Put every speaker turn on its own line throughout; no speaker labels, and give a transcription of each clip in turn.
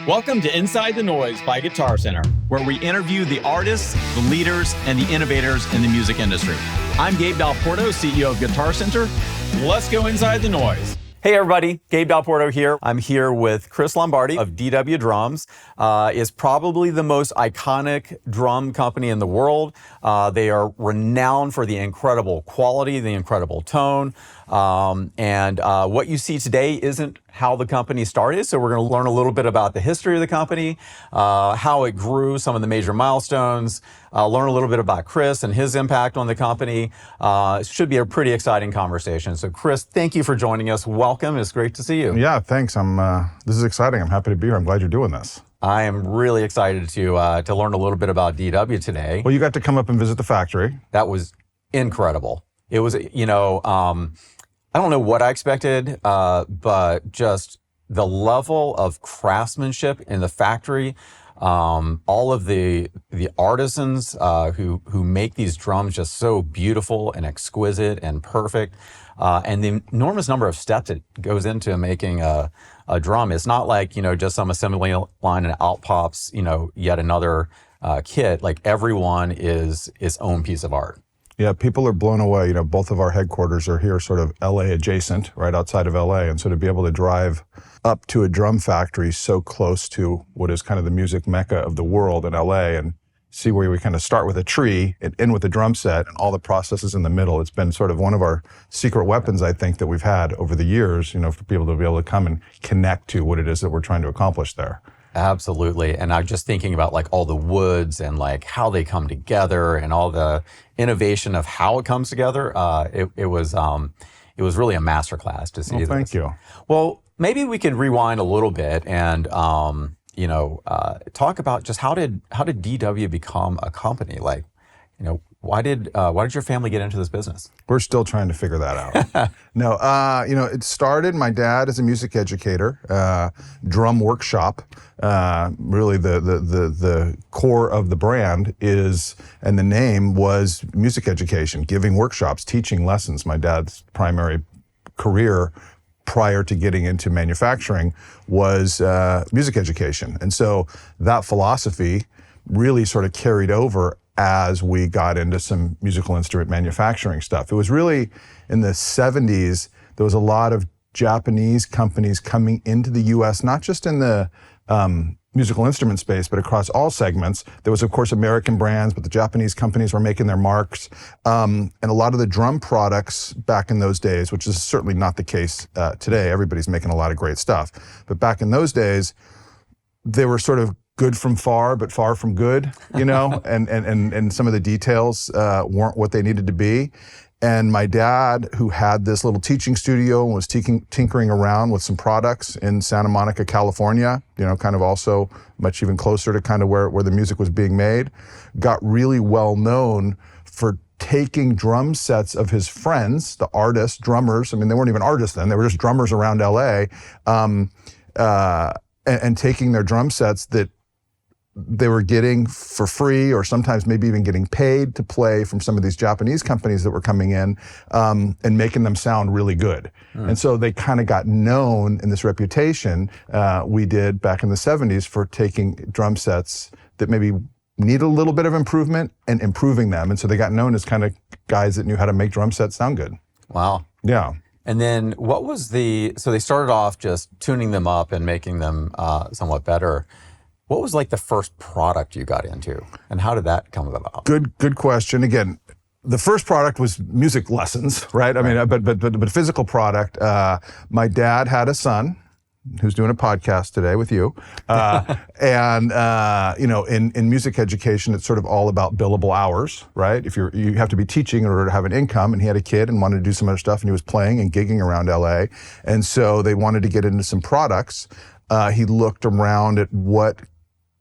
Welcome to Inside the Noise by Guitarcenter, where we interview the artists, the leaders, and the innovators in the music industry. I'm Gabe Dalporto, CEO of Guitarcenter. Let's go inside the noise. Hey everybody, Gabe Dalporto here. I'm here with Chris Lombardi of DW Drums. Is probably the most iconic drum company in the world. They are renowned for the incredible quality, the incredible tone. And what you see today isn't how the company started. So we're going to learn a little bit about the history of the company, how it grew, some of the major milestones, learn a little bit about Chris and his impact on the company. It should be a pretty exciting conversation. So Chris, thank you for joining us. Welcome. It's great to see you.
Yeah, thanks. This is exciting. I'm happy to be here. I'm glad you're doing this.
I am really excited to learn a little bit about DW today.
Well, you got to come up and visit the factory.
That was incredible. It was, I don't know what I expected, but just the level of craftsmanship in the factory, all of the artisans who make these drums just so beautiful and exquisite and perfect, and the enormous number of steps it goes into making a drum. It's not like, just some assembly line and out pops, yet another kit. Like everyone is its own piece of art.
Yeah, people are blown away. Both of our headquarters are here sort of LA adjacent, right outside of LA. And so to be able to drive up to a drum factory so close to what is kind of the music mecca of the world in LA and see where we kind of start with a tree and end with a drum set and all the processes in the middle. It's been sort of one of our secret weapons, I think, that we've had over the years, for people to be able to come and connect to what it is that we're trying to accomplish there.
Absolutely. And I'm just thinking about like all the woods and like how they come together and all the innovation of how it comes together. It was really a masterclass to see.
Well, thank you.
Well, maybe we could rewind a little bit and talk about just how did DW become a company? Like, why did your family get into this business?
We're still trying to figure that out. No, it started, my dad is a music educator, drum workshop. Really the core of the brand is, and the name was music education, giving workshops, teaching lessons. My dad's primary career prior to getting into manufacturing was music education. And so that philosophy really sort of carried over as we got into some musical instrument manufacturing stuff. It was really in the 70s, there was a lot of Japanese companies coming into the US, not just in the musical instrument space, but across all segments. There was, of course, American brands, but the Japanese companies were making their marks. And a lot of the drum products back in those days, which is certainly not the case today, everybody's making a lot of great stuff. But back in those days, they were sort of good from far, but far from good, and some of the details weren't what they needed to be. And my dad, who had this little teaching studio and was tinkering around with some products in Santa Monica, California, kind of also much even closer to kind of where the music was being made, got really well known for taking drum sets of his friends, the artists, drummers. I mean, they weren't even artists then, they were just drummers around LA, and taking their drum sets that they were getting for free or sometimes maybe even getting paid to play from some of these Japanese companies that were coming in, and making them sound really good. And so they kind of got known in this reputation we did back in the 70s for taking drum sets that maybe need a little bit of improvement and improving them. And so they got known as kind of guys that knew how to make drum sets sound good.
Wow.
Yeah.
And then so they started off just tuning them up and making them somewhat better. What was like the first product you got into, and how did that come about?
Good question. Again, the first product was music lessons, right? I mean, but physical product. My dad had a son who's doing a podcast today with you, and in music education, it's sort of all about billable hours, right? You have to be teaching in order to have an income, and he had a kid and wanted to do some other stuff, and he was playing and gigging around LA, and so they wanted to get into some products. He looked around at what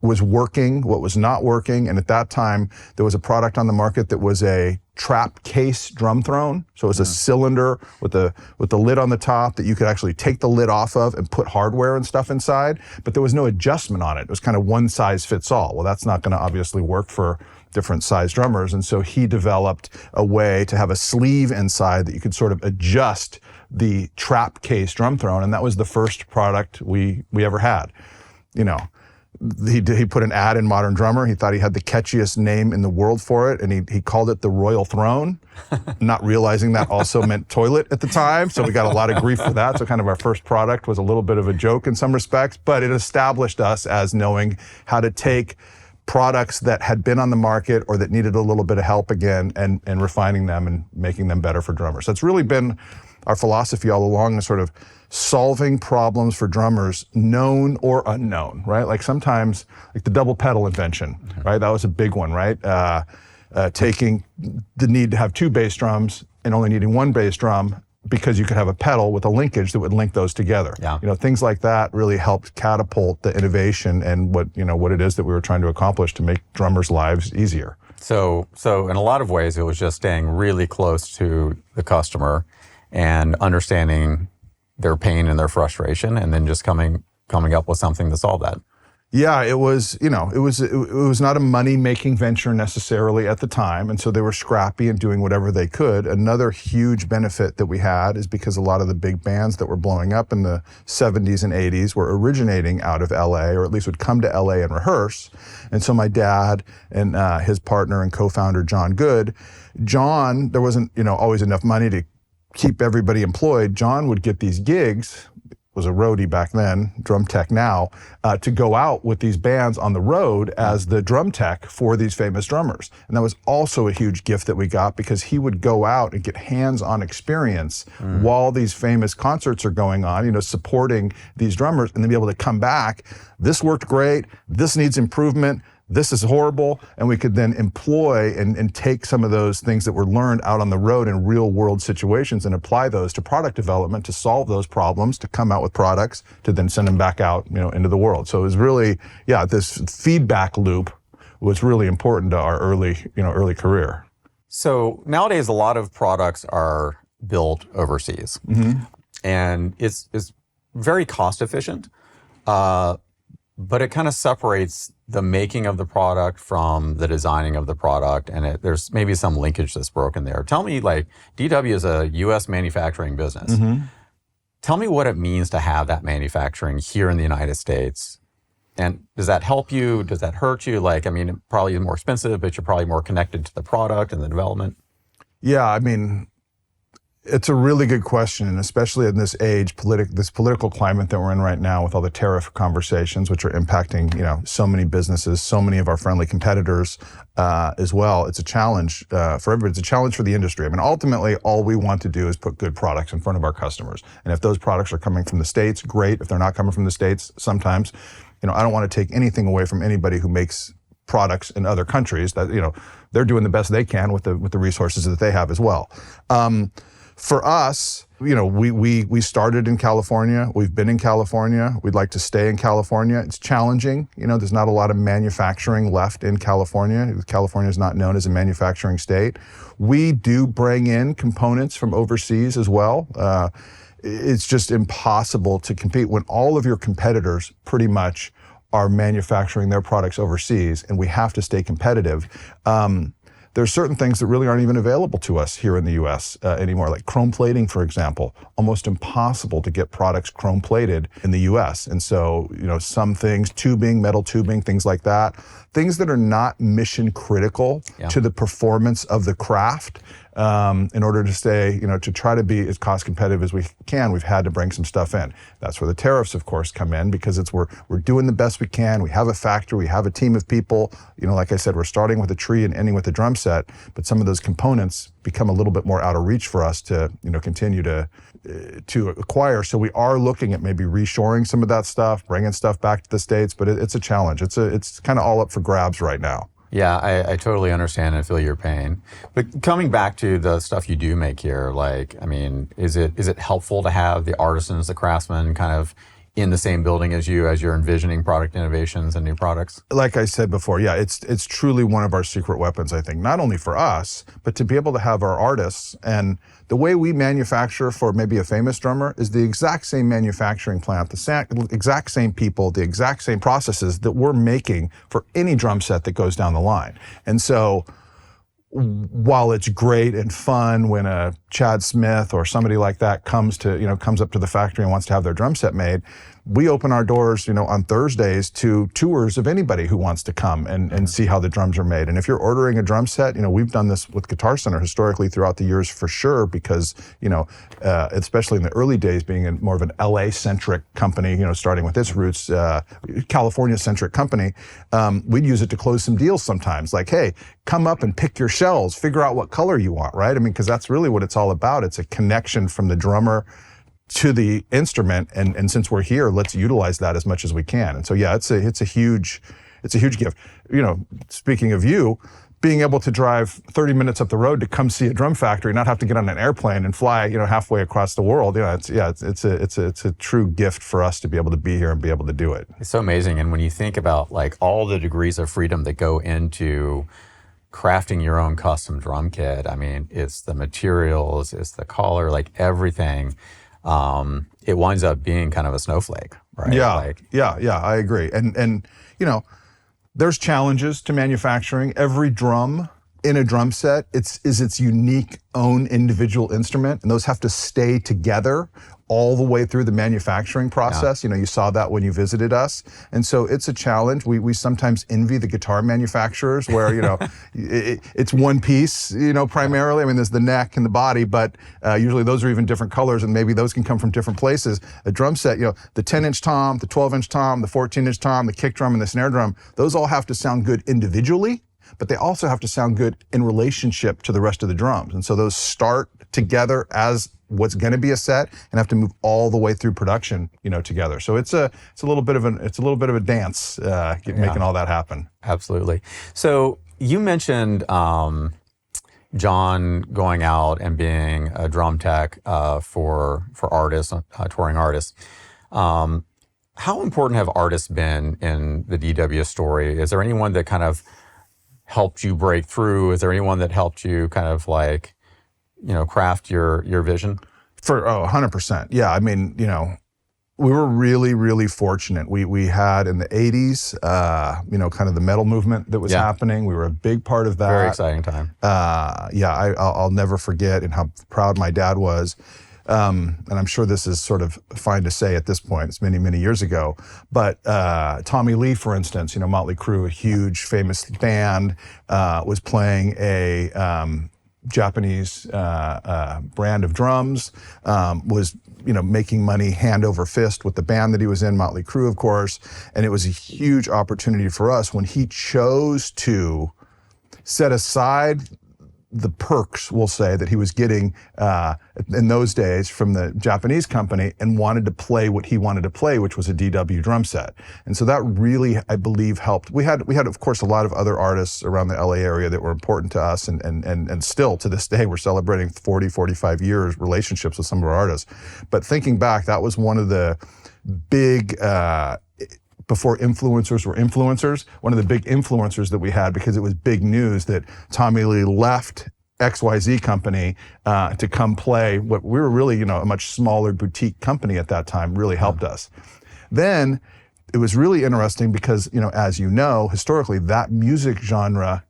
was working, what was not working. And at that time, there was a product on the market that was a trap case drum throne. So it was a cylinder with the lid on the top that you could actually take the lid off of and put hardware and stuff inside, but there was no adjustment on it. It was kind of one size fits all. Well, that's not gonna obviously work for different size drummers. And so he developed a way to have a sleeve inside that you could sort of adjust the trap case drum throne. And that was the first product we ever had. he put an ad in Modern Drummer. He thought he had the catchiest name in the world for it, and he called it the Royal Throne, not realizing that also meant toilet at the time. So we got a lot of grief for that. So kind of our first product was a little bit of a joke in some respects, but it established us as knowing how to take products that had been on the market or that needed a little bit of help again and refining them and making them better for drummers. So it's really been our philosophy all along, is sort of solving problems for drummers, known or unknown, right? Like sometimes, like the double pedal invention, right? That was a big one, right? Taking the need to have two bass drums and only needing one bass drum because you could have a pedal with a linkage that would link those together.
Yeah.
Things like that really helped catapult the innovation and what it is that we were trying to accomplish to make drummers' lives easier.
So in a lot of ways, it was just staying really close to the customer and understanding their pain and their frustration, and then just coming up with something to solve that.
Yeah, it was not a money-making venture necessarily at the time, and so they were scrappy and doing whatever they could. Another huge benefit that we had is because a lot of the big bands that were blowing up in the 70s and 80s were originating out of LA, or at least would come to LA and rehearse. And so my dad and his partner and co-founder, John, there wasn't always enough money to keep everybody employed. John would get these gigs, was a roadie back then, drum tech now, to go out with these bands on the road as the drum tech for these famous drummers. And that was also a huge gift that we got, because he would go out and get hands-on experience while these famous concerts are going on, supporting these drummers, and then be able to come back. This worked great. This needs improvement. This is horrible. And we could then employ and take some of those things that were learned out on the road in real world situations and apply those to product development to solve those problems, to come out with products, to then send them back out, into the world. So it was really, this feedback loop was really important to our early career.
So nowadays, a lot of products are built overseas, and it's very cost efficient. But it kind of separates the making of the product from the designing of the product, and there's maybe some linkage that's broken there. Tell me, DW is a U.S. manufacturing business. Tell me what it means to have that manufacturing here in the United States. And does that help you? Does that hurt you? It probably is more expensive, but you're probably more connected to the product and the development.
Yeah, it's a really good question, and especially in this age, this political climate that we're in right now, with all the tariff conversations, which are impacting, so many businesses, so many of our friendly competitors as well. It's a challenge for everybody. It's a challenge for the industry. Ultimately, all we want to do is put good products in front of our customers. And if those products are coming from the States, great. If they're not coming from the States, sometimes, I don't want to take anything away from anybody who makes products in other countries. That they're doing the best they can with the resources that they have as well. For us, we started in California. We've been in California. We'd like to stay in California. It's challenging. There's not a lot of manufacturing left in California. California is not known as a manufacturing state. We do bring in components from overseas as well. It's just impossible to compete when all of your competitors pretty much are manufacturing their products overseas, and we have to stay competitive. There's certain things that really aren't even available to us here in the US anymore, like chrome plating, for example. Almost impossible to get products chrome plated in the US. And so, some things, tubing, metal tubing, things like that, things that are not mission critical to the performance of the craft, in order to stay, to try to be as cost competitive as we can, we've had to bring some stuff in. That's where the tariffs, of course, come in, because we're doing the best we can. We have a factory, we have a team of people. Like I said, we're starting with a tree and ending with a drum set, but some of those components become a little bit more out of reach for us to, continue to acquire. So we are looking at maybe reshoring some of that stuff, bringing stuff back to the States, but it's a challenge. It's kind of all up for grabs right now.
Yeah, I totally understand and feel your pain. But coming back to the stuff you do make here, is it helpful to have the artisans, the craftsmen kind of in the same building as you as you're envisioning product innovations and new products?
Like I said before, it's truly one of our secret weapons, I think, not only for us, but to be able to have our artists. And the way we manufacture for maybe a famous drummer is the exact same manufacturing plant, the exact same people, the exact same processes that we're making for any drum set that goes down the line. And so while it's great and fun when a Chad Smith or somebody like that comes up to the factory and wants to have their drum set made, we open our doors, on Thursdays to tours of anybody who wants to come and see how the drums are made. And if you're ordering a drum set, we've done this with Guitar Center historically throughout the years for sure, because, especially in the early days, being more of an LA-centric company, starting with its roots, California-centric company, we'd use it to close some deals sometimes. Like, hey, come up and pick your shells, figure out what color you want, right? Because that's really what it's all about. It's a connection from the drummer to the instrument, and since we're here, let's utilize that as much as we can. And so, yeah, it's a huge gift. Speaking of you, being able to drive 30 minutes up the road to come see a drum factory, not have to get on an airplane and fly, halfway across the world. It's a true gift for us to be able to be here and be able to do it.
It's so amazing. And when you think about like all the degrees of freedom that go into crafting your own custom drum kit, it's the materials, it's the color, like everything. It winds up being kind of a snowflake, right?
Yeah, I agree. And there's challenges to manufacturing. Every drum in a drum set, is its unique own individual instrument, and those have to stay together all the way through the manufacturing process. Yeah. You saw that when you visited us. And so it's a challenge. We sometimes envy the guitar manufacturers where, it's one piece, primarily. There's the neck and the body, but usually those are even different colors, and maybe those can come from different places. A drum set, the 10-inch tom, the 12-inch tom, the 14-inch tom, the kick drum, and the snare drum, those all have to sound good individually, but they also have to sound good in relationship to the rest of the drums. And so those start together as what's going to be a set and have to move all the way through production, together. So it's a little bit of a dance, making all that happen.
Absolutely. So you mentioned John going out and being a drum tech for artists, touring artists. How important have artists been in the DW story? Is there anyone that kind of helped you break through? Is there anyone that helped you kind of like, craft your vision?
100%. Yeah, we were really, really fortunate. We had in the 80s, kind of the metal movement that was happening. We were a big part of that.
Very exciting time.
I'll never forget and how proud my dad was. And I'm sure this is sort of fine to say at this point. It's many, many years ago. But Tommy Lee, for instance, Motley Crue, a huge, famous band, was playing a Japanese brand of drums, was making money hand over fist with the band that he was in, Motley Crue, of course. And it was a huge opportunity for us when he chose to set aside the perks, we'll say, that he was getting in those days from the Japanese company and wanted to play what he wanted to play, which was a DW drum set. And so that really, I believe, helped. We had, of course, a lot of other artists around the LA area that were important to us, and still to this day, we're celebrating 40, 45 years relationships with some of our artists. But thinking back, that was one of the big, before influencers were influencers, one of the big influencers that we had, because it was big news that Tommy Lee left XYZ company to come play what we were really, a much smaller boutique company at that time, really helped us. Then it was really interesting because, as historically, that music genre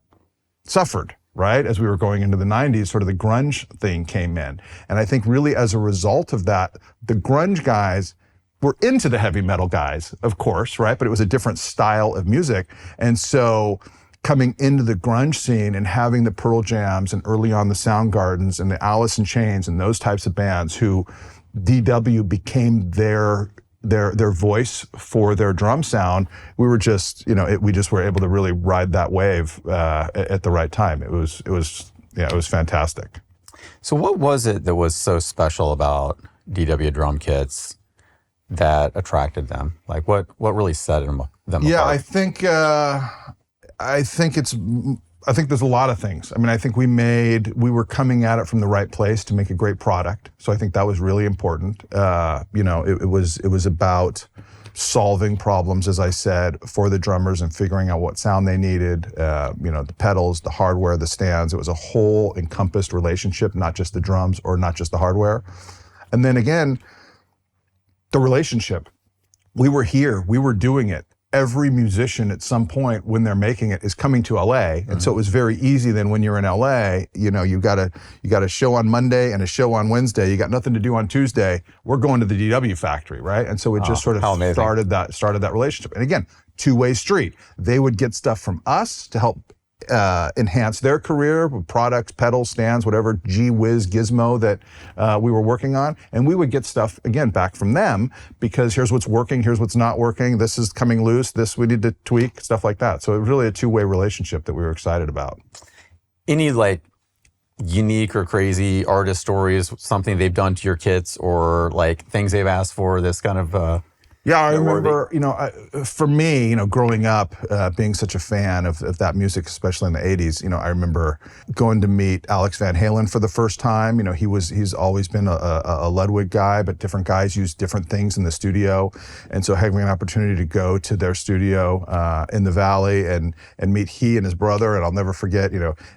suffered, right? As we were going into the 90s, sort of the grunge thing came in. And I think really as a result of that, the grunge guys were into the heavy metal guys, of course, right? But it was a different style of music. And so coming into the grunge scene and having the Pearl Jams and early on the Soundgardens and the Alice in Chains and those types of bands who DW became their voice for their drum sound, we were just, we just were able to really ride that wave at the right time. It was fantastic.
So what was it that was so special about DW drum kits that attracted them? Like what really set them apart?
Yeah, I think there's a lot of things. I think we were coming at it from the right place to make a great product. So I think that was really important. It was about solving problems, as I said, for the drummers and figuring out what sound they needed, the pedals, the hardware, the stands. It was a whole encompassed relationship, not just the drums or not just the hardware. And then again, the relationship. We were here, we were doing it. every musician at some point when they're making it is coming to LA. And so it was very easy then when you're in LA, you got a show on Monday and a show on Wednesday. You got nothing to do on Tuesday. We're going to the DW factory, right? And so it just sort of started that relationship. And again, two-way street. They would get stuff from us to help enhance their career with products, pedals, stands, whatever gee whiz gizmo that we were working on. And we would get stuff, again, back from them because here's what's working, here's what's not working, this is coming loose, this we need to tweak, stuff like that. So it was really a two-way relationship that we were excited about.
Any like unique or crazy artist stories, something they've done to your kits or like things they've asked for, this kind of...
Yeah, I remember, for me, growing up, being such a fan of that music, especially in the 80s, I remember going to meet Alex Van Halen for the first time. He's always been a Ludwig guy, but different guys use different things in the studio. And so having an opportunity to go to their studio in the Valley and meet he and his brother, and I'll never forget,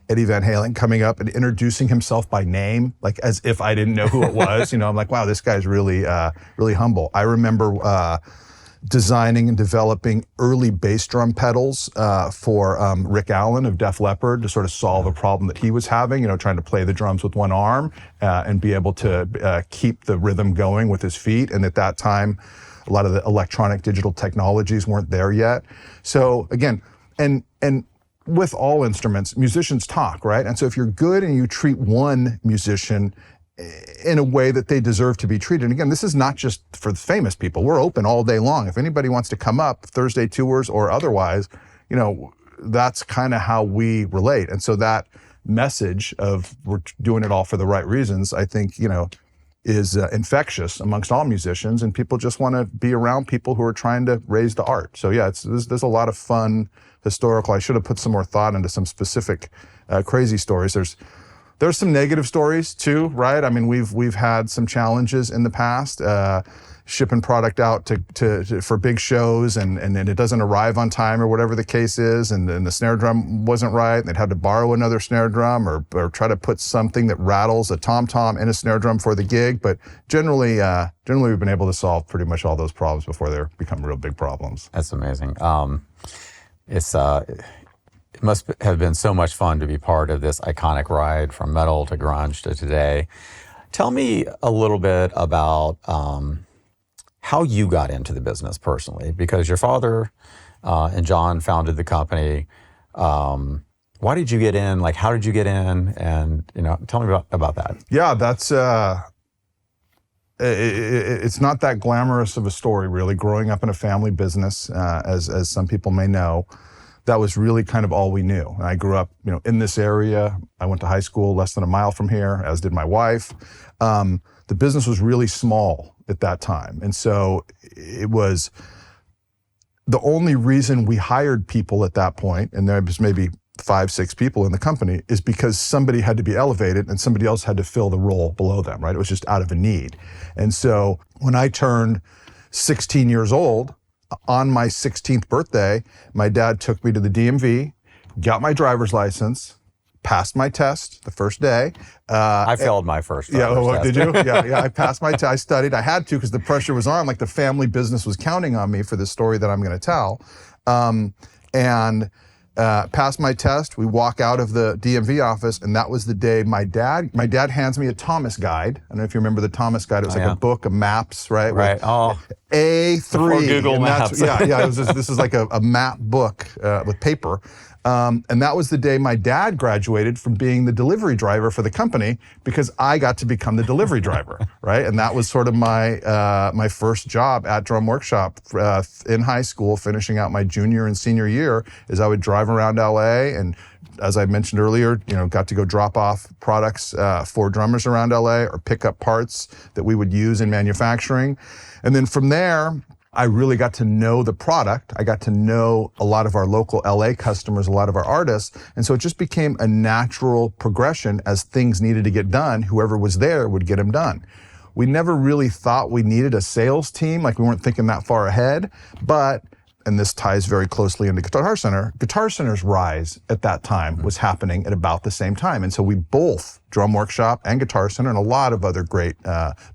Eddie Van Halen coming up and introducing himself by name, like as if I didn't know who it was. I'm like, wow, this guy's really, really humble. I remember designing and developing early bass drum pedals for Rick Allen of Def Leppard to sort of solve a problem that he was having, trying to play the drums with one arm and be able to keep the rhythm going with his feet. And at that time, a lot of the electronic digital technologies weren't there yet. So again, and with all instruments, musicians talk, right? And so if you're good and you treat one musician in a way that they deserve to be treated. And again, this is not just for the famous people. We're open all day long. If anybody wants to come up, Thursday tours or otherwise, that's kind of how we relate. And so that message of we're doing it all for the right reasons, I think, is infectious amongst all musicians, and people just want to be around people who are trying to raise the art. So yeah, there's a lot of fun historical. I should have put some more thought into some specific crazy stories. There's some negative stories too, right? I mean, we've had some challenges in the past, shipping product out to for big shows and it doesn't arrive on time or whatever the case is, and the snare drum wasn't right, and they'd had to borrow another snare drum or try to put something that rattles a tom-tom in a snare drum for the gig. But generally we've been able to solve pretty much all those problems before they become real big problems.
That's amazing. It must have been so much fun to be part of this iconic ride from metal to grunge to today. Tell me a little bit about how you got into the business personally, because your father and John founded the company. Why did you get in? Like, how did you get in? And, tell me about that.
Yeah, that's, it's not that glamorous of a story, really. Growing up in a family business, as some people may know, that was really kind of all we knew. And I grew up, in this area. I went to high school less than a mile from here, as did my wife. The business was really small at that time. And so it was the only reason we hired people at that point, and there was maybe 5-6 people in the company, is because somebody had to be elevated and somebody else had to fill the role below them, right? It was just out of a need. And so when I turned 16 years old, on my 16th birthday, my dad took me to the DMV, got my driver's license, passed my test the first day.
I failed my first test.
Did you? Yeah, I passed my test. I studied. I had to because the pressure was on. Like the family business was counting on me for this story that I'm going to tell. Passed my test. We walk out of the DMV office, and that was the day my dad hands me a Thomas guide. I don't know if you remember the Thomas guide. It was a book of maps, right?
Right.
A3.
Before Google Maps.
This is like a map book with paper. And that was the day my dad graduated from being the delivery driver for the company, because I got to become the delivery driver, right? And that was sort of my first job at Drum Workshop in high school, finishing out my junior and senior year, is I would drive around LA, and as I mentioned earlier, got to go drop off products for drummers around LA or pick up parts that we would use in manufacturing. And then from there, I really got to know the product. I got to know a lot of our local LA customers, a lot of our artists. And so it just became a natural progression. As things needed to get done, whoever was there would get them done. We never really thought we needed a sales team. Like, we weren't thinking that far ahead. But, and this ties very closely into Guitar Center, Guitar Center's rise at that time was happening at about the same time. And so we both, Drum Workshop and Guitar Center, and a lot of other great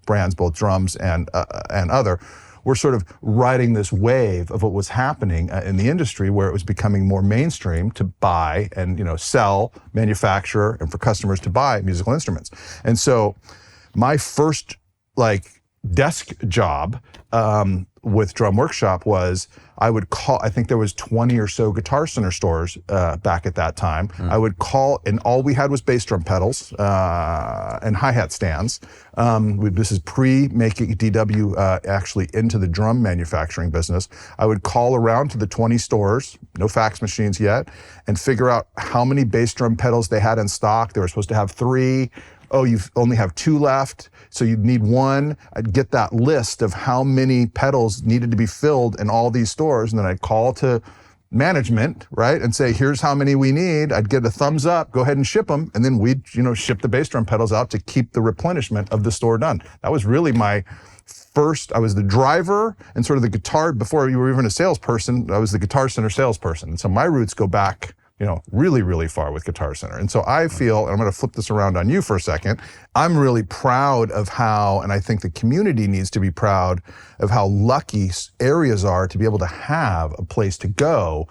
brands, both drums and other, were sort of riding this wave of what was happening in the industry, where it was becoming more mainstream to buy and, sell, manufacture, and for customers to buy musical instruments. And so my first desk job with Drum Workshop was I would call, I think there was 20 or so Guitar Center stores back at that time. I would call, and all we had was bass drum pedals and hi-hat stands. This is pre-making DW actually into the drum manufacturing business. I would call around to the 20 stores, no fax machines yet, and figure out how many bass drum pedals they had in stock. They were supposed to have 3. Oh, you only have 2 left, so you'd need 1. I'd get that list of how many pedals needed to be filled in all these stores, and then I'd call to management, right, and say, here's how many we need. I'd get a thumbs up, go ahead and ship them, and then we'd, ship the bass drum pedals out to keep the replenishment of the store done. That was really my first. I was the driver and sort of the guitar, before you were even a salesperson, I was the Guitar Center salesperson. And so my roots go back really, really far with Guitar Center. And so I feel, and I'm going to flip this around on you for a second, I'm really proud of how, and I think the community needs to be proud of how lucky areas are to be able to have a place to go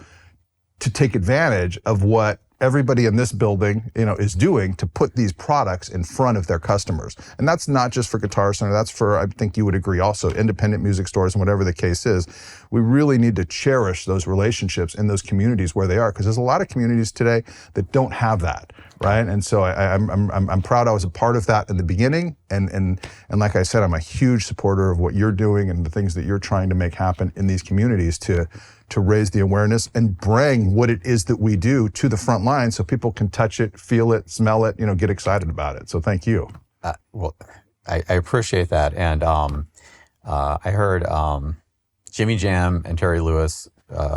to take advantage of what everybody in this building, is doing to put these products in front of their customers. And that's not just for Guitar Center, that's for, I think you would agree also, independent music stores and whatever the case is. We really need to cherish those relationships in those communities where they are, because there's a lot of communities today that don't have that, right? And so I'm proud I was a part of that in the beginning. And like I said, I'm a huge supporter of what you're doing and the things that you're trying to make happen in these communities to raise the awareness and bring what it is that we do to the front line so people can touch it, feel it, smell it, get excited about it. So thank you.
Well, I appreciate that. And I heard Jimmy Jam and Terry Lewis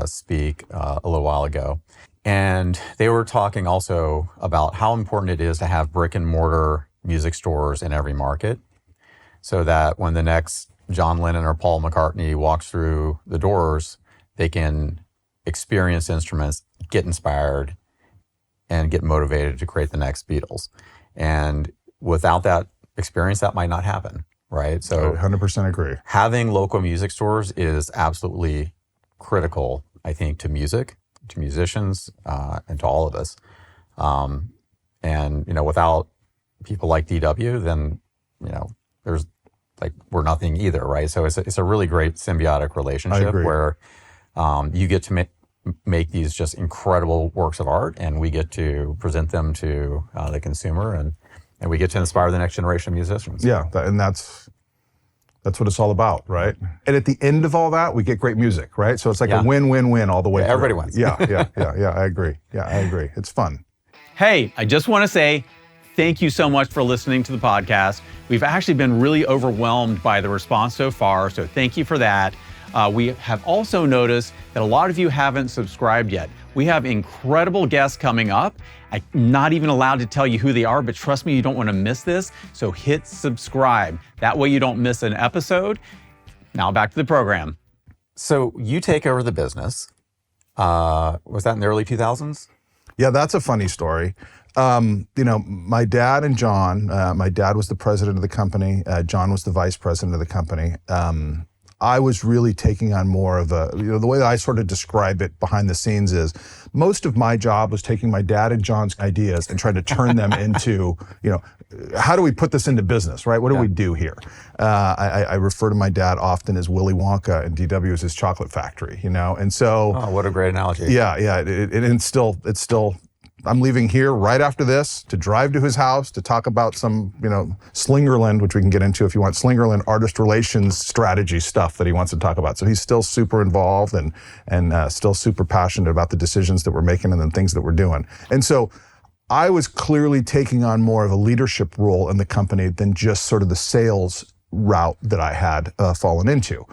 speak a little while ago. And they were talking also about how important it is to have brick and mortar music stores in every market, so that when the next John Lennon or Paul McCartney walks through the doors, they can experience instruments, get inspired, and get motivated to create the next Beatles. And without that experience, that might not happen, right? So
I 100% agree.
Having local music stores is absolutely critical, I think, to music, to musicians, and to all of us. And, without people like DW, then, there's we're nothing either, right? So it's a really great symbiotic relationship where you get to make these just incredible works of art, and we get to present them to the consumer, and we get to inspire the next generation of musicians.
Yeah, and that's what it's all about, right? And at the end of all that, we get great music, right? So it's like a win-win-win all the way through.
Everybody wins.
Yeah, I agree. Yeah, I agree. It's fun.
Hey, I just want to say thank you so much for listening to the podcast. We've actually been really overwhelmed by the response so far, so thank you for that. We have also noticed that a lot of you haven't subscribed yet. We have incredible guests coming up. I'm not even allowed to tell you who they are, but trust me, you don't want to miss this. So hit subscribe. That way you don't miss an episode. Now back to the program.
So you take over the business. Was that in the early 2000s?
Yeah, that's a funny story. My dad and John, my dad was the president of the company. John was the vice president of the company. I was really taking on more of the way that I sort of describe it behind the scenes is most of my job was taking my dad and John's ideas and trying to turn them into, how do we put this into business, right? What do we do here? I refer to my dad often as Willy Wonka and DW as his chocolate factory, and so.
Oh, what a great analogy.
Yeah. It's still, I'm leaving here right after this to drive to his house to talk about some, Slingerland, which we can get into if you want, Slingerland artist relations strategy stuff that he wants to talk about. So he's still super involved and still super passionate about the decisions that we're making and the things that we're doing. And so I was clearly taking on more of a leadership role in the company than just sort of the sales route that I had fallen into.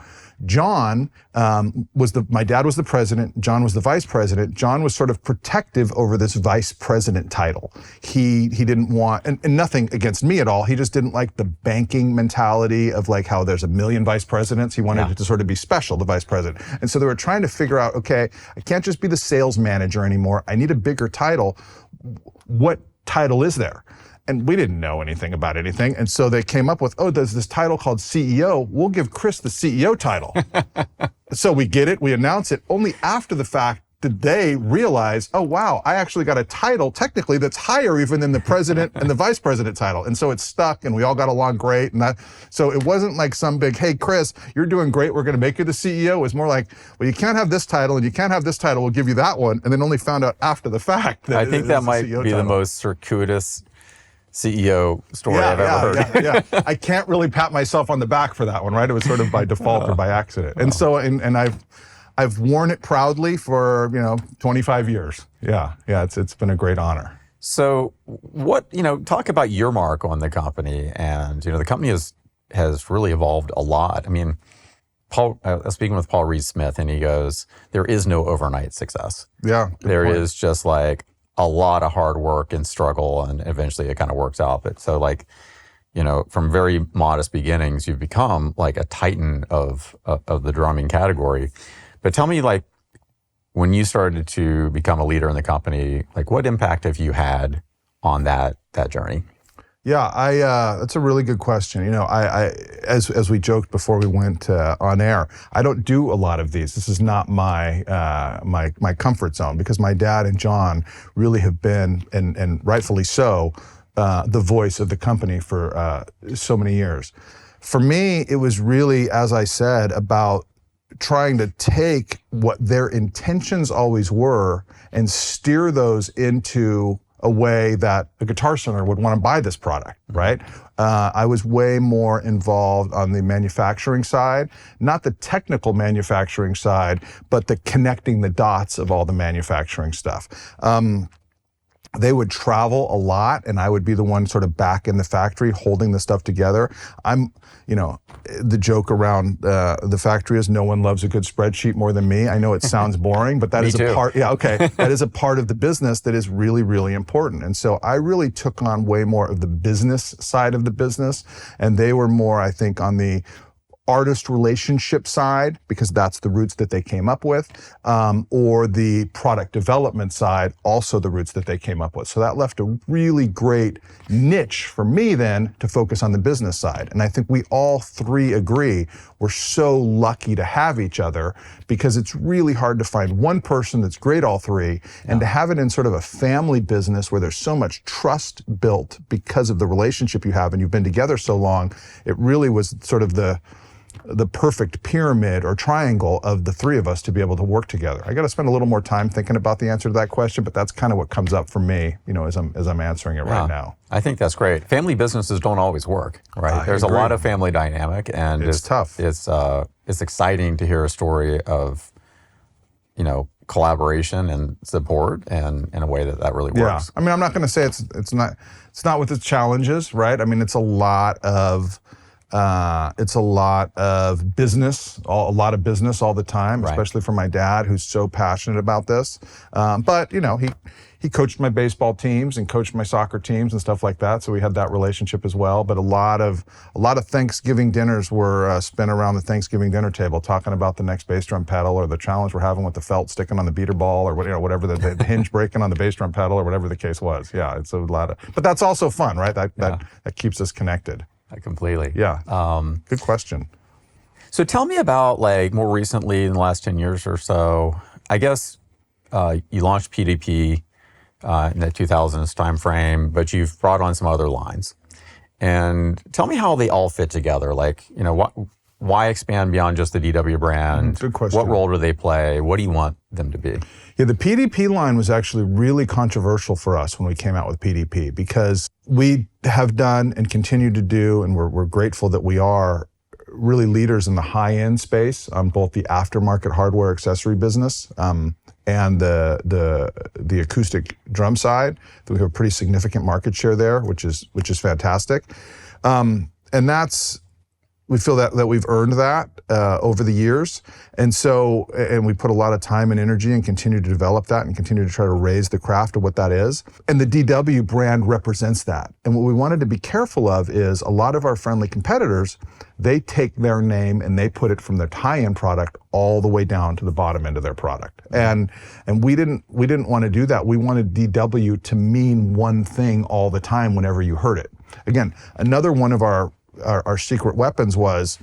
John my dad was the president, John was the vice president. John was sort of protective over this vice president title. He didn't want, and nothing against me at all, he just didn't like the banking mentality of how there's a million vice presidents. He wanted it to sort of be special, the vice president. And so they were trying to figure out, okay, I can't just be the sales manager anymore. I need a bigger title. What title is there? And we didn't know anything about anything. And so they came up with, there's this title called CEO. We'll give Chris the CEO title. So we get it, we announce it. Only after the fact did they realize, oh, wow, I actually got a title technically that's higher even than the president and the vice president title. And so it stuck and we all got along great. And so it wasn't like some big, hey, Chris, you're doing great, we're going to make you the CEO. It was more like, well, you can't have this title and you can't have this title, we'll give you that one. And then only found out after the fact that
I think that might be the most circuitous CEO story I've ever heard.
Yeah. I can't really pat myself on the back for that one, right? It was sort of by default or by accident. And so, and I've worn it proudly for, 25 years. Yeah, it's been a great honor.
So what, talk about your mark on the company. And, the company has really evolved a lot. I mean, I was speaking with Paul Reed-Smith and he goes, there is no overnight success.
Yeah.
There is just like a lot of hard work and struggle, and eventually it kind of works out. But so from very modest beginnings, you've become like a titan of the drumming category. But tell me, when you started to become a leader in the company, what impact have you had on that journey?
Yeah, that's a really good question. I as we joked before we went on air, I don't do a lot of these. This is not my my comfort zone, because my dad and John really have been, and rightfully so, the voice of the company for so many years. For me, it was really, as I said, about trying to take what their intentions always were and steer those into a way that a Guitar Center would want to buy this product, right? I was way more involved on the manufacturing side, not the technical manufacturing side, but the connecting the dots of all the manufacturing stuff. They would travel a lot and I would be the one sort of back in the factory holding the stuff together. The joke around the factory is no one loves a good spreadsheet more than me. I know it sounds boring, but that is a part, that is a part of the business that is really, really important. And so I really took on way more of the business side of the business, and they were more, I think, on the artist relationship side, because that's the roots that they came up with, or the product development side, also the roots that they came up with. So that left a really great niche for me then to focus on the business side. And I think we all three agree we're so lucky to have each other, because it's really hard to find one person that's great all three, and to have it in sort of a family business where there's so much trust built because of the relationship you have and you've been together so long. It really was sort of the perfect pyramid or triangle of the three of us to be able to work together. I got to spend a little more time thinking about the answer to that question, but that's kind of what comes up for me, as I'm answering it right now.
I think that's great. Family businesses don't always work, right? There's a lot of family dynamic, and
it's tough.
It's exciting to hear a story of, collaboration and support, and in a way that really works.
Yeah, I mean, I'm not going to say it's not with its challenges, right? I mean, it's a lot of business, a lot of business all the time, especially for my dad, who's so passionate about this. But he coached my baseball teams and coached my soccer teams and stuff like that, so we had that relationship as well. But a lot of Thanksgiving dinners were spent around the Thanksgiving dinner table, talking about the next bass drum pedal, or the challenge we're having with the felt sticking on the beater ball, or whatever the hinge breaking on the bass drum pedal, or whatever the case was. Yeah, it's a lot of. But that's also fun, right? That keeps us connected.
Completely.
Yeah. Good question.
So tell me about, more recently in the last 10 years or so, I guess you launched PDP in the 2000s timeframe, but you've brought on some other lines. And tell me how they all fit together. Why expand beyond just the DW brand?
Good question.
What role do they play? What do you want them to be?
Yeah, the PDP line was actually really controversial for us when we came out with PDP, because we have done and continue to do, and we're grateful that we are really leaders in the high-end space on both the aftermarket hardware accessory business and the acoustic drum side. We have a pretty significant market share there, which is fantastic. And that's we feel that we've earned that over the years. And so, and we put a lot of time and energy and continue to develop that and continue to try to raise the craft of what that is. And the DW brand represents that. And what we wanted to be careful of is a lot of our friendly competitors, they take their name and they put it from their high-end product all the way down to the bottom end of their product. And we didn't want to do that. We wanted DW to mean one thing all the time whenever you heard it. Again, another one of our secret weapons was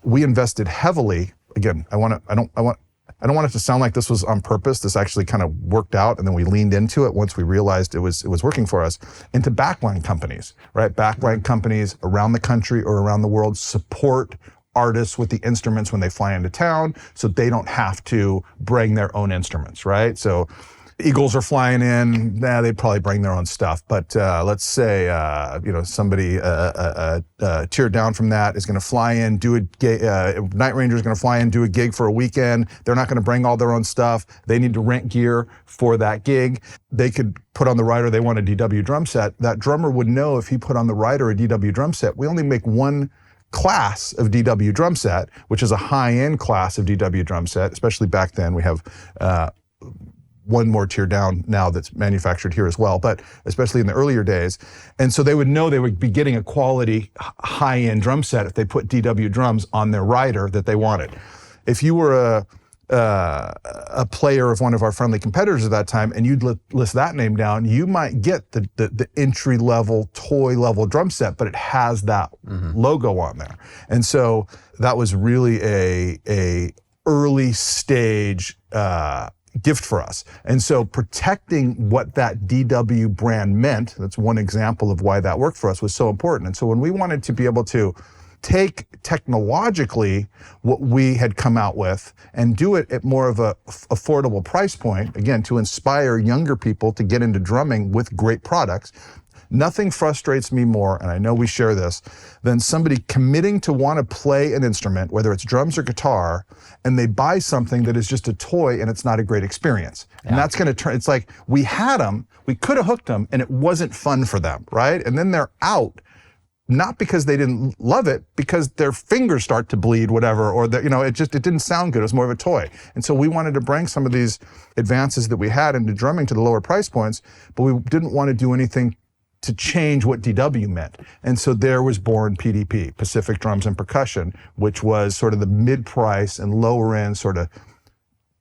we invested heavily. Again, I don't want it to sound like this was on purpose. This actually kind of worked out, and then we leaned into it once we realized it was working for us. Into backline companies, right? Backline companies around the country or around the world support artists with the instruments when they fly into town, so they don't have to bring their own instruments, right? So Eagles are flying in, they'd probably bring their own stuff. But let's say, somebody tiered down from that is going to fly in, do a gig, Night Ranger is going to fly in, do a gig for a weekend. They're not going to bring all their own stuff. They need to rent gear for that gig. They could put on the rider, they want a DW drum set. That drummer would know if he put on the rider a DW drum set, we only make one class of DW drum set, which is a high-end class of DW drum set, especially back then. We have one more tier down now that's manufactured here as well, but especially in the earlier days. And so they would know they would be getting a quality high-end drum set if they put DW drums on their rider that they wanted. If you were a player of one of our friendly competitors at that time and you'd list that name down, you might get the entry-level, toy-level drum set, but it has that logo on there. And so that was really a early stage gift for us. And so protecting what that DW brand meant, that's one example of why that worked for us, was so important. And so when we wanted to be able to take technologically what we had come out with and do it at more of a affordable price point, again, to inspire younger people to get into drumming with great products, nothing frustrates me more, and I know we share this, than somebody committing to want to play an instrument, whether it's drums or guitar, and they buy something that is just a toy and it's not a great experience. Yeah. And that's going to turn, it's like we had them, we could have hooked them, and it wasn't fun for them, right? And then they're out, not because they didn't love it, because their fingers start to bleed, whatever, or it didn't sound good. It was more of a toy. And so we wanted to bring some of these advances that we had into drumming to the lower price points, but we didn't want to do anything to change what DW meant. And so there was born PDP, Pacific Drums and Percussion, which was sort of the mid-price and lower end sort of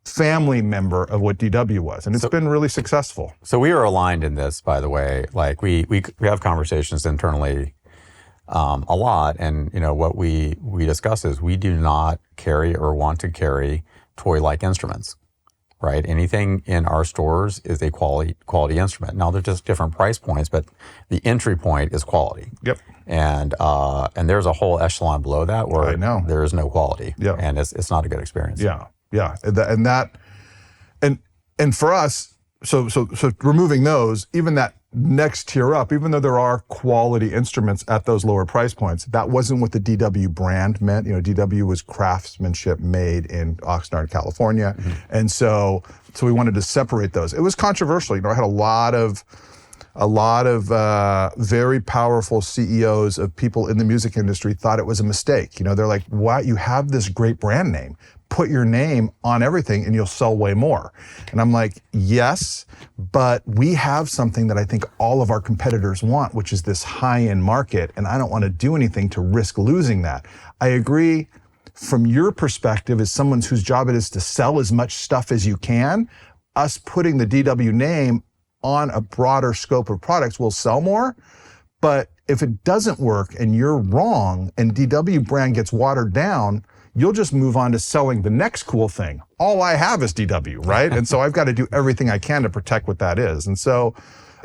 family member of what DW was. And it's been really successful.
So we are aligned in this, by the way. Like we have conversations internally a lot. And what we discuss is we do not carry or want to carry toy-like instruments. Right? Anything in our stores is a quality instrument. Now they're just different price points, but the entry point is quality.
Yep.
And there's a whole echelon below that where there is no quality.
Yep.
And it's not a good experience.
Yeah. Yeah. And for us, so removing those, even that next tier up, even though there are quality instruments at those lower price points, that wasn't what the DW brand meant. DW was craftsmanship made in Oxnard, California. Mm-hmm. And so we wanted to separate those. It was controversial. I had a lot of very powerful CEOs of people in the music industry thought it was a mistake. They're like, "Why? You have this great brand name. Put your name on everything and you'll sell way more." And I'm like, yes, but we have something that I think all of our competitors want, which is this high-end market, and I don't want to do anything to risk losing that. I agree from your perspective as someone whose job it is to sell as much stuff as you can. Us putting the DW name on a broader scope of products will sell more, but if it doesn't work and you're wrong and DW brand gets watered down, you'll just move on to selling the next cool thing. All I have is DW, right? And so I've got to do everything I can to protect what that is. And so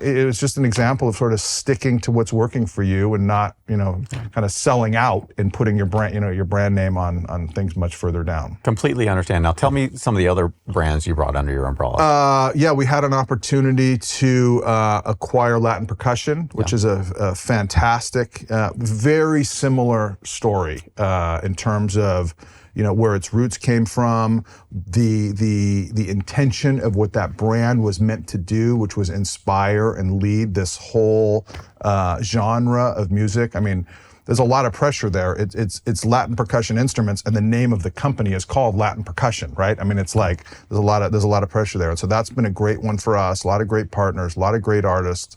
it was just an example of sort of sticking to what's working for you and not, kind of selling out and putting your brand, your brand name on things much further down.
Completely understand. Now tell me some of the other brands you brought under your umbrella.
We had an opportunity to acquire Latin Percussion, which is a fantastic, very similar story in terms of where its roots came from, the intention of what that brand was meant to do, which was inspire and lead this whole genre of music. I mean, there's a lot of pressure there. It's Latin percussion instruments, and the name of the company is called Latin Percussion, right? I mean, it's like there's a lot of pressure there, and so that's been a great one for us. A lot of great partners, a lot of great artists.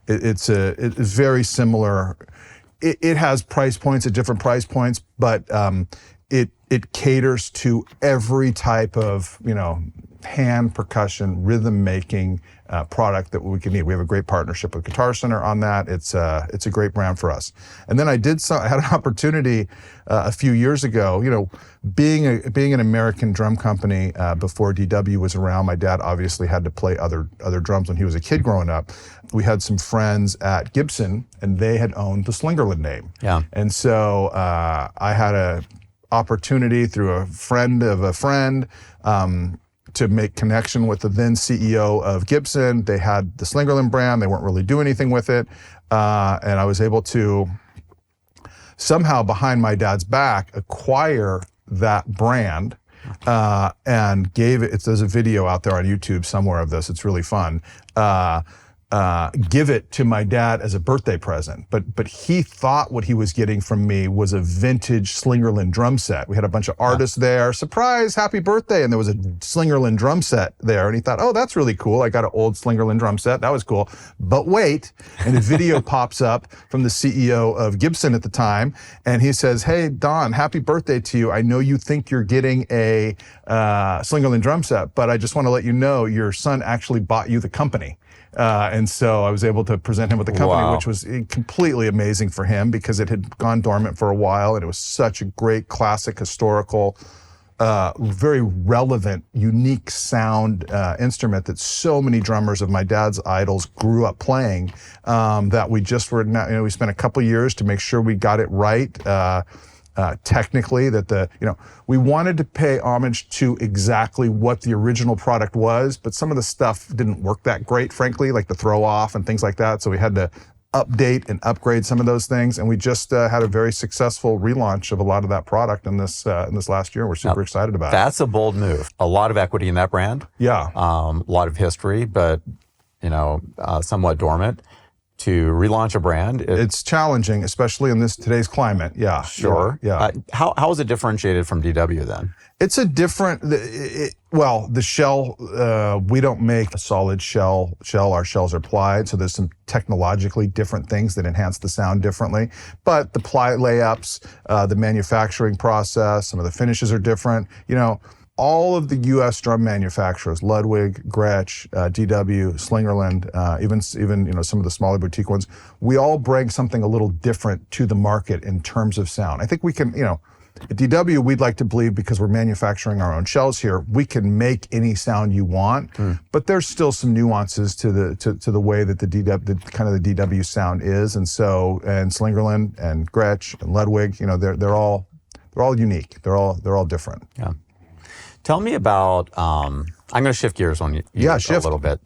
It's very similar. It has price points at different price points, but it caters to every type of hand percussion, rhythm making product that we can need. We have a great partnership with Guitar Center on that. It's a great brand for us. And then I had an opportunity a few years ago. Being an American drum company before DW was around. My dad obviously had to play other drums when he was a kid growing up. We had some friends at Gibson, and they had owned the Slingerland name.
Yeah.
And so I had a opportunity through a friend of a friend to make connection with the then CEO of Gibson. They had the Slingerland brand. They weren't really doing anything with it. And I was able to somehow, behind my dad's back, acquire that brand and gave it, there's a video out there on YouTube somewhere of this. It's really fun. Give it to my dad as a birthday present. But he thought what he was getting from me was a vintage Slingerland drum set. We had a bunch of artists there. Surprise, happy birthday. And there was a Slingerland drum set there. And he thought, oh, that's really cool. I got an old Slingerland drum set. That was cool. But wait, and the video pops up from the CEO of Gibson at the time. And he says, hey, Don, happy birthday to you. I know you think you're getting a Slingerland drum set, but I just want to let you know your son actually bought you the company. And so I was able to present him with the company,
Wow.
which was completely amazing for him because it had gone dormant for a while, and it was such a great classic, historical, very relevant, unique sound instrument that so many drummers of my dad's idols grew up playing, that we just were not, we spent a couple years to make sure we got it right. Technically, that we wanted to pay homage to exactly what the original product was, but some of the stuff didn't work that great, frankly, like the throw off and things like that. So we had to update and upgrade some of those things, and we just had a very successful relaunch of a lot of that product in this last year. We're super excited about it.
That's a bold move. A lot of equity in that brand.
Yeah.
A lot of history, but somewhat dormant. To relaunch a brand,
it's challenging, especially in today's climate. Yeah,
sure.
Yeah.
How is it differentiated from DW then?
It's a different. The shell. We don't make a solid shell. Our shells are plied, so there's some technologically different things that enhance the sound differently. But the ply layups, the manufacturing process, some of the finishes are different. All of the U.S. drum manufacturers, Ludwig, Gretsch, DW, Slingerland, even some of the smaller boutique ones, we all bring something a little different to the market in terms of sound. I think we can, at DW, we'd like to believe, because we're manufacturing our own shells here, we can make any sound you want, but there's still some nuances to the way that the DW sound is, and Slingerland and Gretsch and Ludwig, they're all unique. They're all different.
Yeah. Tell me about, I'm going to shift gears on you a little bit.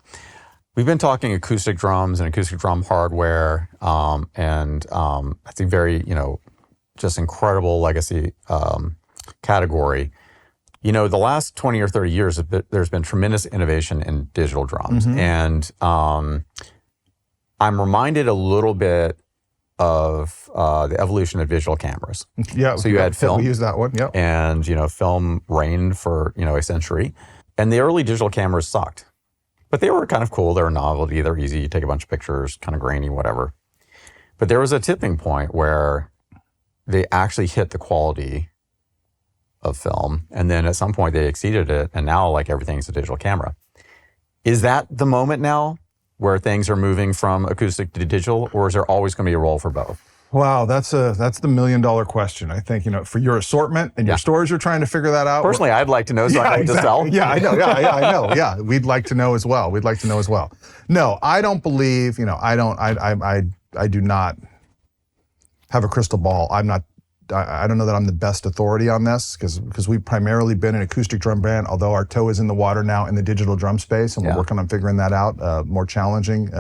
We've been talking acoustic drums and acoustic drum hardware, and I think very, just incredible legacy category. The last 20 or 30 years, there's been tremendous innovation in digital drums.
Mm-hmm.
And I'm reminded a little bit of the evolution of digital cameras.
Yeah.
So you had film.
We use that one. Yeah.
And film reigned for a century, and the early digital cameras sucked, but they were kind of cool. They were novelty. They're easy. You take a bunch of pictures, kind of grainy, whatever. But there was a tipping point where they actually hit the quality of film, and then at some point they exceeded it, and now everything's a digital camera. Is that the moment now where things are moving from acoustic to digital, or is there always going to be a role for both?
Wow, that's the $1 million question. I think, for your assortment and your stores, you're trying to figure that out.
Personally, I'd like to know so I know what to sell.
Yeah, I know. Yeah, I know. Yeah, we'd like to know as well. No, I don't believe, I do not have a crystal ball. I don't know that I'm the best authority on this because we've primarily been an acoustic drum brand, although our toe is in the water now in the digital drum space, and we're working on figuring that out. More challenging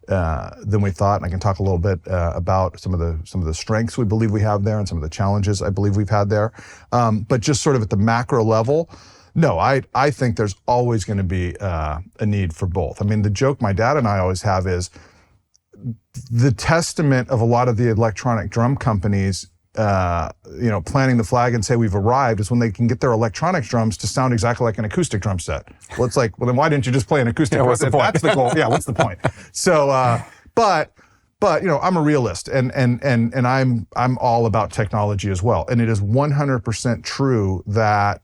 than we thought, and I can talk a little bit about some of the strengths we believe we have there and some of the challenges I believe we've had there. But just sort of at the macro level, no, I think there's always going to be a need for both. I mean, the joke my dad and I always have is, the testament of a lot of the electronic drum companies, planting the flag and say we've arrived is when they can get their electronic drums to sound exactly like an acoustic drum set. Well, it's like, well, then why didn't you just play an acoustic drum set? If that's the goal, yeah, what's the point? So, but I'm a realist, and I'm all about technology as well. And it is 100% true that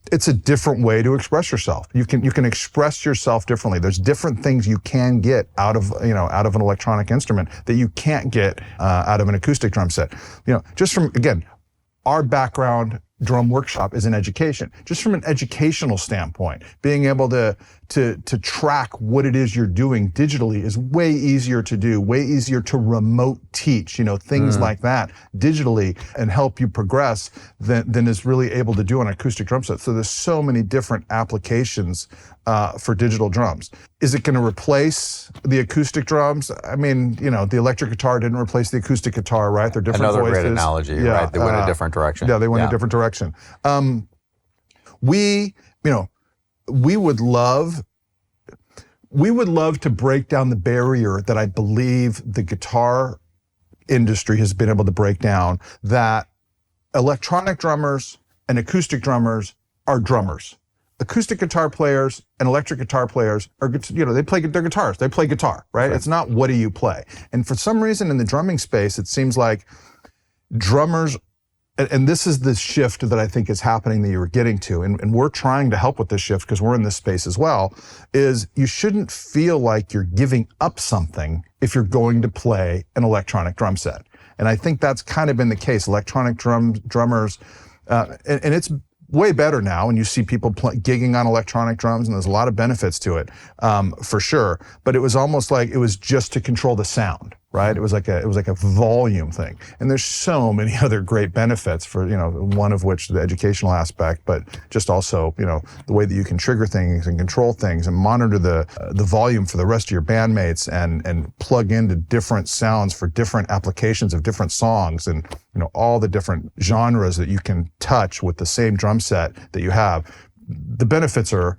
it's a different way to express yourself. You can express yourself differently. There's different things you can get out of an electronic instrument that you can't get out of an acoustic drum set. Just from, again, our background, drum workshop, is in education. Just from an educational standpoint, being able to track what it is you're doing digitally is way easier to do, way easier to remote teach, things like that digitally, and help you progress than is really able to do on an acoustic drum set. So there's so many different applications for digital drums. Is it going to replace the acoustic drums? I mean, the electric guitar didn't replace the acoustic guitar, right? They're different voices.
Another great analogy, right? They went a different direction.
Yeah, they went a different direction. We would love to break down the barrier that I believe the guitar industry has been able to break down, that electronic drummers and acoustic drummers are drummers. Acoustic guitar players and electric guitar players are, they play their guitars. They play guitar, right? It's not what do you play. And for some reason in the drumming space, it seems like drummers, and this is the shift that I think is happening that you were getting to, and we're trying to help with this shift because we're in this space as well, is you shouldn't feel like you're giving up something if you're going to play an electronic drum set. And I think that's kind of been the case. Electronic drummers, and it's way better now, and you see people gigging on electronic drums, and there's a lot of benefits to it, for sure. But it was almost like it was just to control the sound, right? It was like a volume thing. And there's so many other great benefits for, one of which the educational aspect, but just also, the way that you can trigger things and control things and monitor the volume for the rest of your bandmates and plug into different sounds for different applications of different songs, and all the different genres that you can touch with the same drum set that you have. The benefits are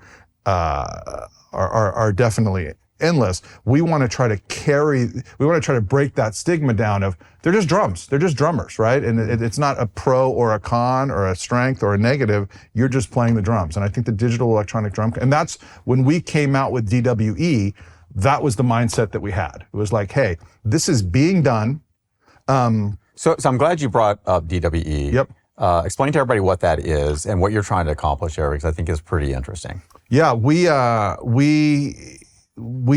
definitely endless. We want to try to break that stigma down of they're just drums, they're just drummers, right? And it's not a pro or a con or a strength or a negative. You're just playing the drums. And I think the digital electronic drum, and that's when we came out with DWE, that was the mindset that we had. It was like, hey, this is being done.
So I'm glad you brought up DWE.
Yep.
Explain to everybody what that is and what you're trying to accomplish there, because I think it's pretty interesting.
Yeah, we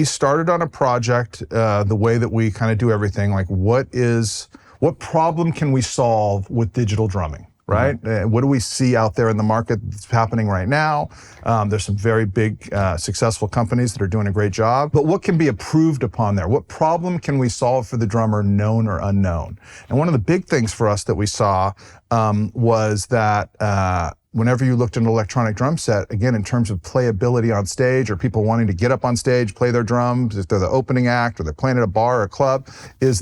started on a project the way that we kind of do everything, like what problem can we solve with digital drumming, right? What do we see out there in the market that's happening right now? There's some very big successful companies that are doing a great job, but what can be improved upon there? What problem can we solve for the drummer, known or unknown? And one of the big things for us that we saw was that whenever you looked at an electronic drum set, again, in terms of playability on stage, or people wanting to get up on stage, play their drums, if they're the opening act, or they're playing at a bar or a club, is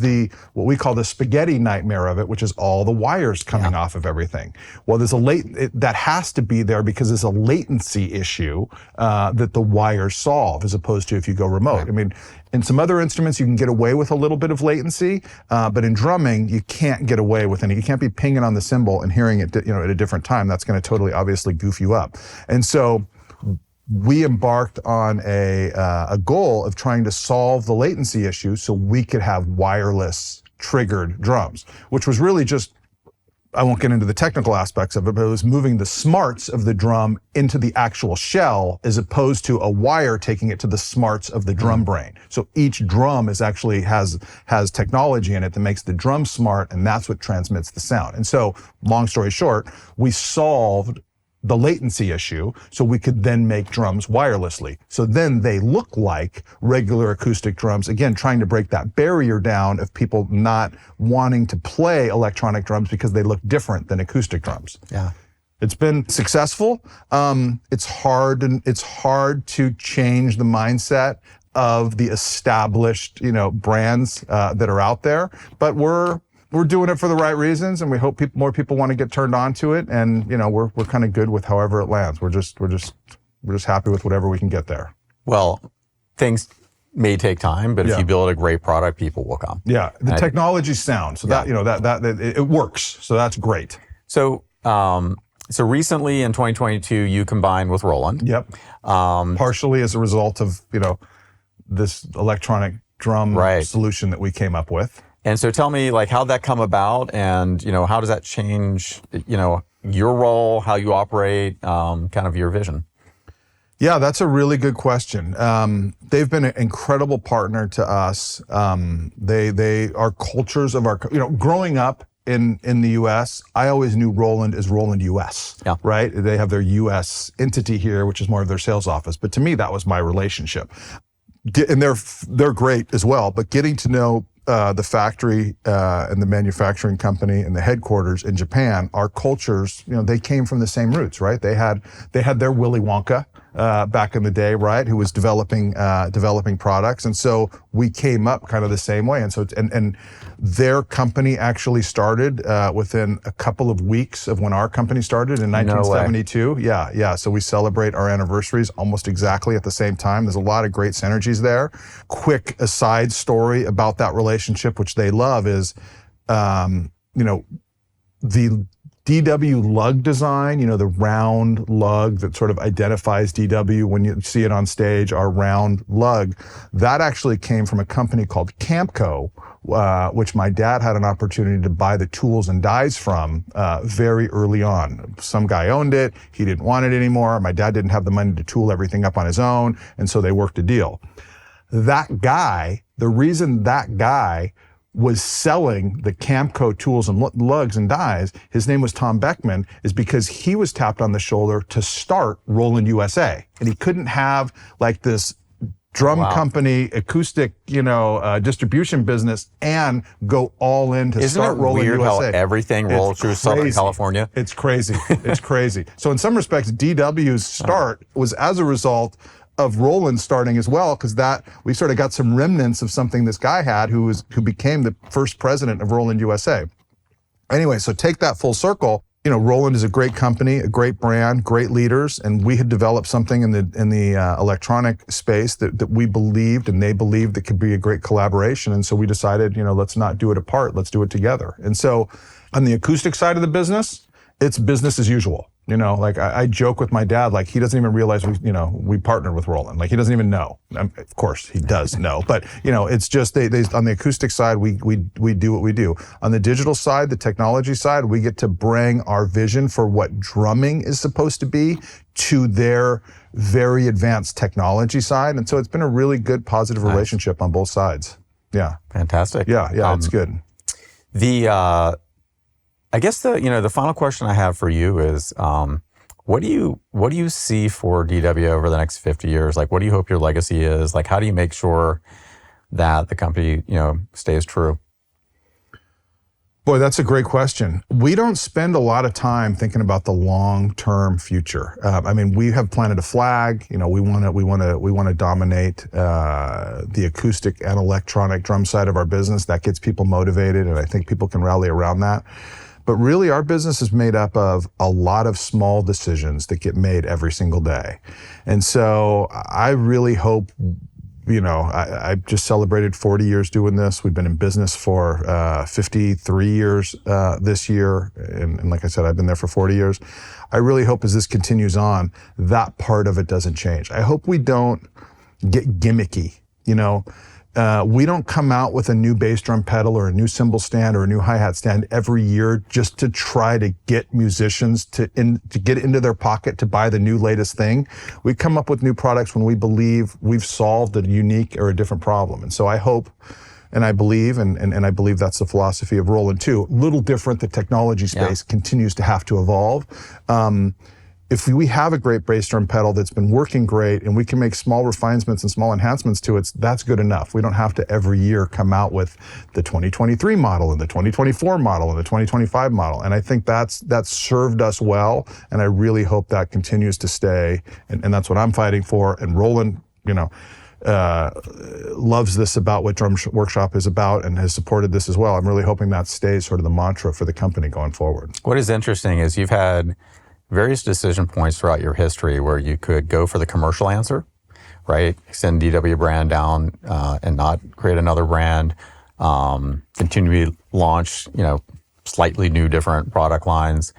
what we call the spaghetti nightmare of it, which is all the wires coming off of everything. Well, there's that has to be there because there's a latency issue that the wires solve, as opposed to if you go remote. I mean, in some other instruments, you can get away with a little bit of latency, but in drumming, you can't get away with any. You can't be pinging on the cymbal and hearing it, at a different time. That's going to totally, obviously, goof you up. And so we embarked on a goal of trying to solve the latency issue so we could have wireless triggered drums, which was really just, I won't get into the technical aspects of it, but it was moving the smarts of the drum into the actual shell, as opposed to a wire taking it to the smarts of the drum brain. So each drum actually has technology in it that makes the drum smart, and that's what transmits the sound. And so, long story short, we solved the latency issue so we could then make drums wirelessly. So then they look like regular acoustic drums, again, trying to break that barrier down of people not wanting to play electronic drums because they look different than acoustic drums.
Yeah.
It's been successful. It's hard to change the mindset of the established, brands that are out there, but we're doing it for the right reasons, and we hope more people want to get turned on to it. And we're kind of good with however it lands. We're just happy with whatever we can get there.
Well, things may take time, but if you build a great product, people will come.
Yeah, the technology's sound, so that it works. So that's great.
So so recently in 2022, you combined with Roland.
Yep. Partially as a result of this electronic drum solution that we came up with.
And so tell me, like, how'd that come about, and how does that change your role, how you operate, kind of your vision?
Yeah, that's a really good question. They've been an incredible partner to us. They are cultures of our, growing up in the U.S., I always knew Roland as Roland U.S., right? They have their U.S. entity here, which is more of their sales office. But to me, that was my relationship. And they're great as well, but getting to know the factory and the manufacturing company and the headquarters in Japan, our cultures, they came from the same roots, right? They had their Willy Wonka back in the day, right? Who was developing products, and so we came up kind of the same way. And so and their company actually started within a couple of weeks of when our company started in 1972. Yeah. So we celebrate our anniversaries almost exactly at the same time. There's a lot of great synergies there. Quick aside story about that relationship, which they love, is the DW lug design, the round lug that sort of identifies DW when you see it on stage, our round lug, that actually came from a company called Camco, which my dad had an opportunity to buy the tools and dies from very early on. Some guy owned it. He didn't want it anymore. My dad didn't have the money to tool everything up on his own, and so they worked a deal. The reason that guy was selling the Camco tools and lugs and dies, his name was Tom Beckman, is because he was tapped on the shoulder to start Roland USA. And he couldn't have like this drum company, acoustic, distribution business and go all in to start Roland USA.
Isn't it weird how everything rolls through Southern California?
It's crazy. It's crazy. So in some respects, DW's start was as a result of Roland starting as well, because that we sort of got some remnants of something this guy had who became the first president of Roland USA. Anyway, so take that full circle. Roland is a great company, a great brand, great leaders, and we had developed something in the electronic space that we believed and they believed that could be a great collaboration. And so we decided, let's not do it apart, let's do it together. And so on the acoustic side of the business, it's business as usual. I joke with my dad, like he doesn't even realize we partnered with Roland. Like he doesn't even know. Of course he does know, but it's just they on the acoustic side we do what we do. On the digital side, the technology side, we get to bring our vision for what drumming is supposed to be to their very advanced technology side, and so it's been a really good, positive relationship on both sides. Yeah,
fantastic.
Yeah, it's good.
I guess the final question I have for you is, what do you see for DW over the next 50 years? Like, what do you hope your legacy is? Like, how do you make sure that the company, stays true?
Boy, that's a great question. We don't spend a lot of time thinking about the long-term future. We have planted a flag. We want to dominate the acoustic and electronic drum side of our business. That gets people motivated, and I think people can rally around that. But really, our business is made up of a lot of small decisions that get made every single day. And so I really hope, I just celebrated 40 years doing this. We've been in business for 53 years this year. And like I said, I've been there for 40 years. I really hope as this continues on, that part of it doesn't change. I hope we don't get gimmicky, we don't come out with a new bass drum pedal or a new cymbal stand or a new hi-hat stand every year just to try to get musicians to get into their pocket to buy the new latest thing. We come up with new products when we believe we've solved a unique or a different problem. And so I hope and I believe, and I believe that's the philosophy of Roland too. A little different, the technology space continues to have to evolve. If we have a great bass drum pedal that's been working great and we can make small refinements and small enhancements to it, that's good enough. We don't have to every year come out with the 2023 model and the 2024 model and the 2025 model. And I think that's served us well, and I really hope that continues to stay. And that's what I'm fighting for. And Roland, loves this about what Drum Workshop is about and has supported this as well. I'm really hoping that stays sort of the mantra for the company going forward.
What is interesting is you've had various decision points throughout your history where you could go for the commercial answer, right? Extend DW brand down and not create another brand. Continually launch, slightly new, different product lines.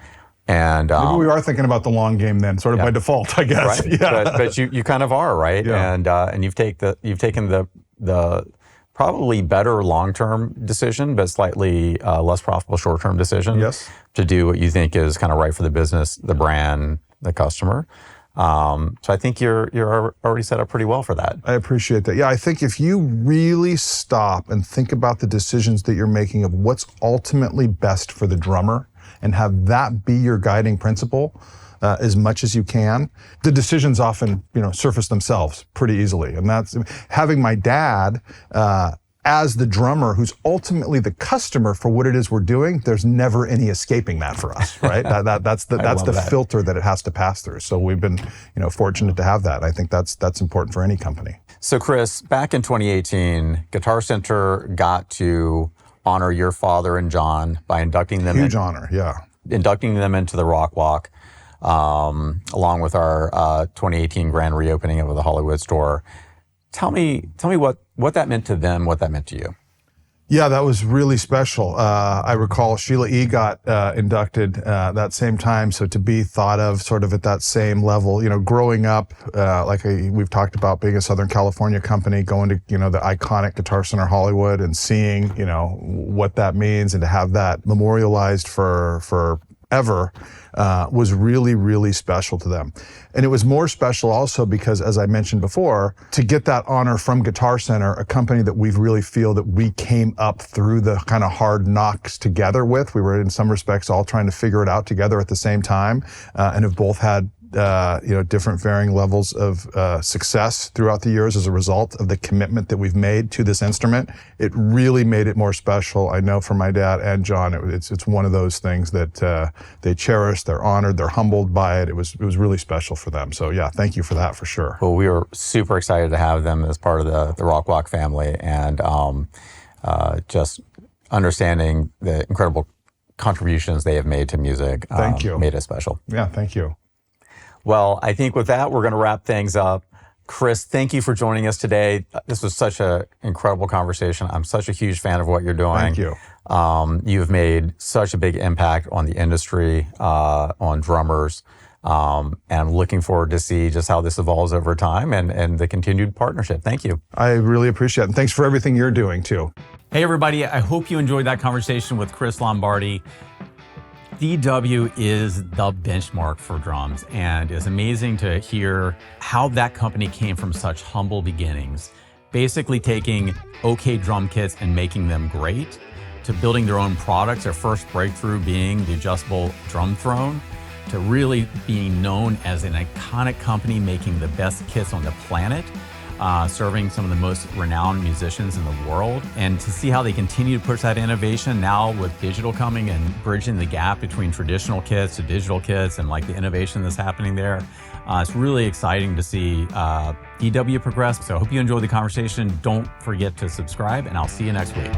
And
maybe we are thinking about the long game then, sort of by default, I guess.
Right?
Yeah.
But you kind of are, right?
Yeah.
And you've taken the probably better long-term decision, but slightly less profitable short-term decision.
Yes.
To do what you think is kind of right for the business, the brand, the customer. So I think you're already set up pretty well for that.
I appreciate that. Yeah, I think if you really stop and think about the decisions that you're making of what's ultimately best for the drummer and have that be your guiding principle as much as you can, the decisions often, surface themselves pretty easily. And that's having my dad as the drummer who's ultimately the customer for what it is we're doing. There's never any escaping that for us, right? That's the filter that it has to pass through. So we've been, fortunate to have that. I think that's important for any company.
So Chris, back in 2018, Guitar Center got to honor your father and John by inducting them
honor, yeah.
Inducting them into the Rock Walk, along with our 2018 grand reopening of the Hollywood store. Tell me what that meant to them, what that meant to you.
Yeah, that was really special. I recall Sheila E. got inducted that same time, so to be thought of sort of at that same level, growing up, we've talked about being a Southern California company, going to, the iconic Guitar Center Hollywood and seeing, what that means, and to have that memorialized for ever was really, really special to them. And it was more special also because, as I mentioned before, to get that honor from Guitar Center, a company that we really feel that we came up through the kind of hard knocks together with. We were in some respects all trying to figure it out together at the same time, and have both had different varying levels of success throughout the years as a result of the commitment that we've made to this instrument. It really made it more special. I know for my dad and John, it's one of those things that they cherish, they're honored, they're humbled by it. It was really special for them. So yeah, thank you for that for sure.
Well, we were super excited to have them as part of the Rock Walk family, and just understanding the incredible contributions they have made to music.
Thank you.
Made it special.
Yeah, thank you.
Well, I think with that, we're going to wrap things up. Chris, thank you for joining us today. This was such an incredible conversation. I'm such a huge fan of what you're doing.
Thank you.
You've made such a big impact on the industry, on drummers, and looking forward to see just how this evolves over time and the continued partnership. Thank you.
I really appreciate it. And thanks for everything you're doing too.
Hey, everybody. I hope you enjoyed that conversation with Chris Lombardi. DW is the benchmark for drums, and it's amazing to hear how that company came from such humble beginnings, basically taking okay drum kits and making them great, to building their own products, their first breakthrough being the adjustable drum throne, to really being known as an iconic company making the best kits on the planet, serving some of the most renowned musicians in the world, and to see how they continue to push that innovation now with digital coming and bridging the gap between traditional kits to digital kits and like the innovation that's happening there. It's really exciting to see DW progress. So I hope you enjoyed the conversation. Don't forget to subscribe, and I'll see you next week.